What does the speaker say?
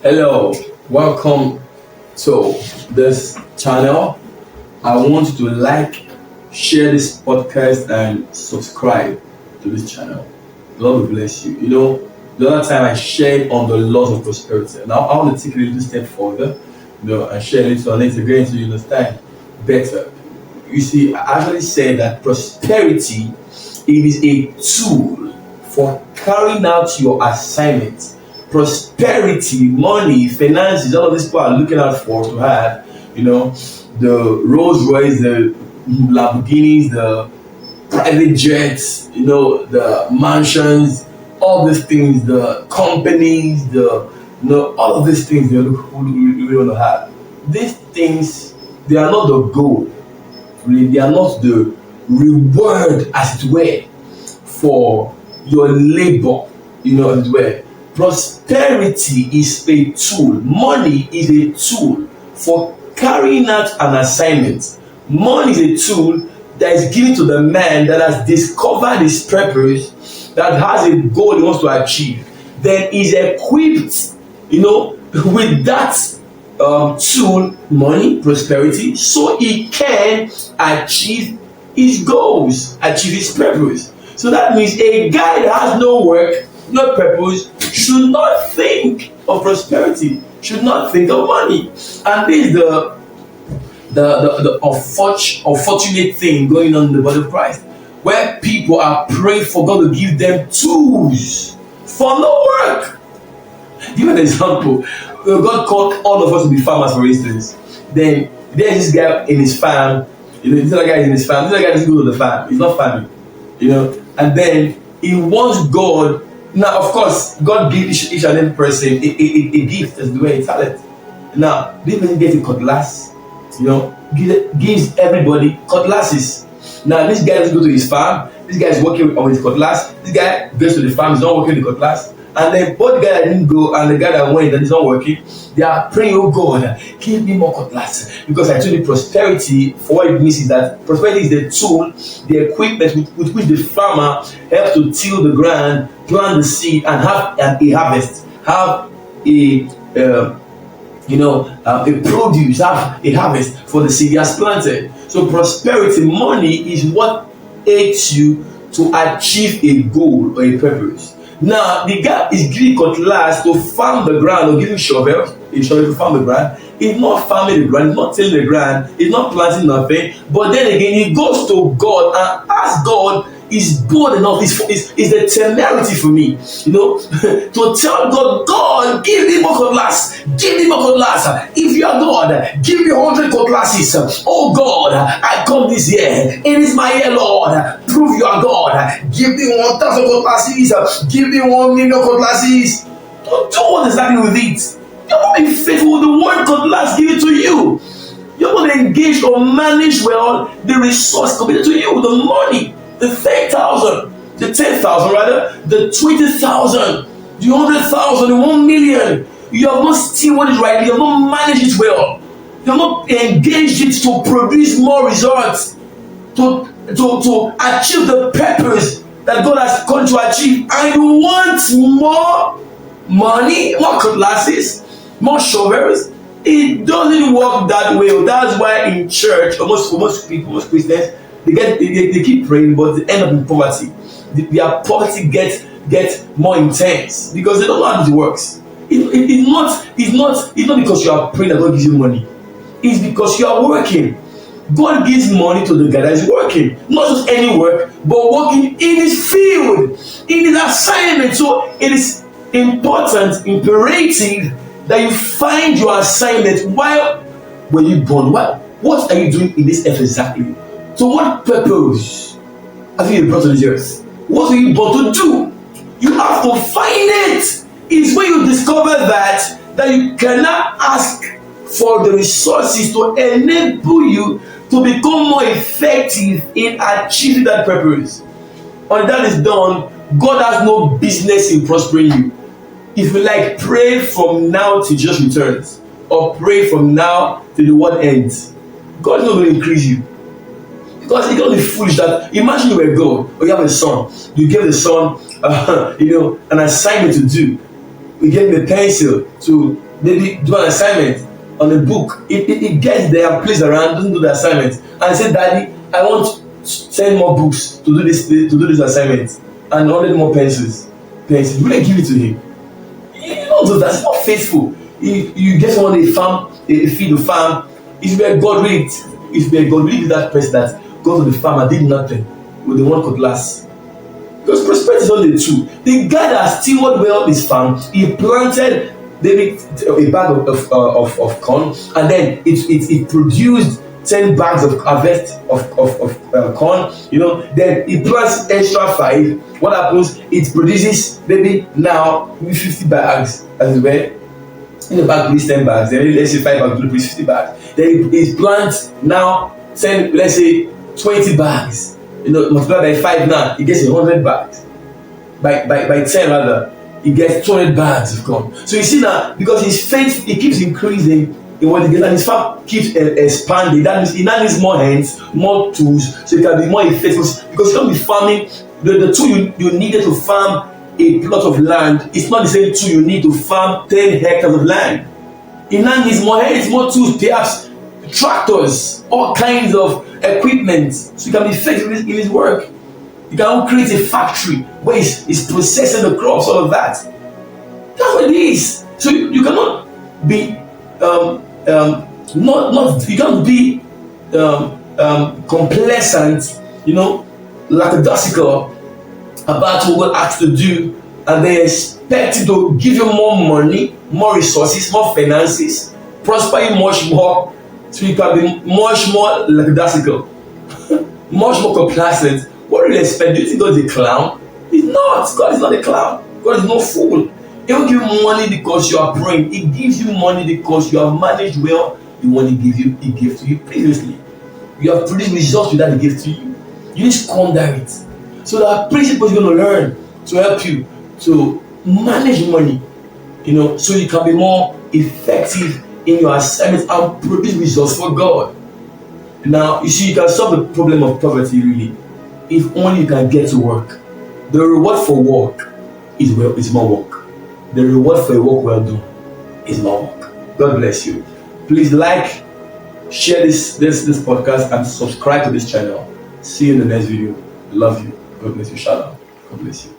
Hello, welcome to this channel. I want you to share this podcast, and subscribe to this channel. The Lord will bless you. The other time I shared on the laws of prosperity. Now I want to take it a little step further, and share a little on it again so you understand better. You see, I actually said that prosperity it is a tool for carrying out your assignment. Prosperity, money, finances, all of these people are looking out for to have, the Rolls Royce, the Lamborghinis, the private jets, the mansions, all these things, the companies, all of these things they want to have. These things, they are not the goal, really, they are not the reward, as it were, for your labor, as it were. Prosperity is a tool. Money is a tool for carrying out an assignment. Money is a tool that is given to the man that has discovered his purpose, that has a goal he wants to achieve. Then is equipped, with that tool, money, prosperity, so he can achieve his goals, achieve his purpose. So that means a guy that has no work, no purpose, should not think of prosperity, should not think of money. And this is the unfortunate thing going on in the body of Christ, where people are praying for God to give them tools for no work. Give an example. God called all of us to be farmers, for instance. Then there's this guy in his farm. This other guy is in his farm. This other guy doesn't go to the farm. He's not farming. And then he wants God. Now, of course, God gives each and every person a gift as the way a talent. Now, this person gets a cutlass, gives everybody cutlasses. Now, this guy doesn't go to his farm. This guy is working on his cutlass. This guy goes to the farm, he's not working with the cutlass. And then both the guy that didn't go and the guy that went and is not working, they are praying, oh God, give me more cutlass. Because actually prosperity, for what it means is that prosperity is the tool, the equipment with which the farmer helps to till the ground, plant the seed, and have a harvest, have a produce, have a harvest for the seed he has planted. So prosperity, money, is what aids you to achieve a goal or a purpose. Now, the guy is giving cutlass to farm the ground, or giving shovels to farm the ground. He's not farming the ground, he's not tilling the ground, he's not planting nothing. But then again, he goes to God and asks God, is bold enough, is the temerity for me, to tell God, give me more cutlass, give me more cutlass. If you are God, give me 100 cutlasses. Oh God, I come this year, it is my year, Lord. Prove you are God. Give me 1,000 cutlasses, give me 1,000,000 cutlasses. Don't do what exactly with it. You're not being faithful with the one cutlass given to you. You're going to engage or manage well the resource committed to you, the money. The 30,000, the 10,000 rather, the 20,000, the 100,000, the 1,000,000. You have not stewarded it rightly, you have not managed it well. You have not engaged it to produce more results, to achieve the purpose that God has called to achieve. And you want more money, more cutlasses, more shovels. It doesn't work that way. That's why in church, most people, most Christians, they keep praying, but they end up in poverty. Their poverty gets more intense because they don't know how it works. It's not because you are praying that God gives you money. It's because you are working. God gives money to the guy that is working. Not just any work, but working in his field, in his assignment. So it is important, imperative that you find your assignment. Why were you born? What are you doing in this earth exactly? To what purpose have you been brought to this earth? What are you born to do? You have to find it. It's when you discover that you cannot ask for the resources to enable you to become more effective in achieving that purpose. When that is done, God has no business in prospering you. If you like, pray from now till Jesus returns, or pray from now till the world ends. God is not going to increase you. Because it's going to be foolish that, imagine you were God, or you have a son, you give the son, an assignment to do. we get the pencil to maybe do an assignment on a book. It gets their place around, doesn't do the assignment, and say, Daddy, I want 10 more books to do this assignment, and 100 more pencils. You wouldn't give it to him. You don't do that. It's not faithful. You get someone a farm, a feed a farm. If you were God with that person that goes to the farm and did nothing with the one cutlass. Because prosperity is only two. The guy that stewarded well his farm, he planted maybe a bag of corn, and then it produced 10 bags of harvest of corn. Then he plants extra 5. What happens? It produces maybe now 50 bags as well. In the bag produce 10 bags. Then let's say 5 bags produce 50 bags. Then it plants now 10, let's say 20 bags. Multiply by 5 now, he gets 100 bags. By 10 rather, he gets 200 bags of corn. So you see now, because his faith, he keeps increasing in what he gets, and his farm keeps expanding. That means he now needs more hands, more tools, so he can be more effective. Because you can't be farming, the tool you needed to farm a plot of land, it's not the same tool you need to farm 10 hectares of land. He now needs more hands, more tools, perhaps tractors, all kinds of equipment, so he can be effective in his work. You can create a factory where he's processing the crops, all of that. That's what it is. So you cannot be you can't be complacent, lackadaisical about what God asks to do, and they expect to give you more money, more resources, more finances, prosper you much more, so you can be much more lackadaisical, much more complacent. What do you expect? Do you think God is a clown? He's not. God is not a clown. God is no fool. He will give you money because you are praying. He gives you money because you have managed well the money He gave to you previously. You have produced results with that He gave to you. You need to squander it. So there are principles you're going to learn to help you to manage money, so you can be more effective in your assignments and produce results for God. Now, you see, you can solve the problem of poverty really if only you can get to work. The reward for work is more work. The reward for a work well done is more work. God bless you. Please share this podcast, and subscribe to this channel. See you in the next video. Love you. God bless you. Shalom. God bless you.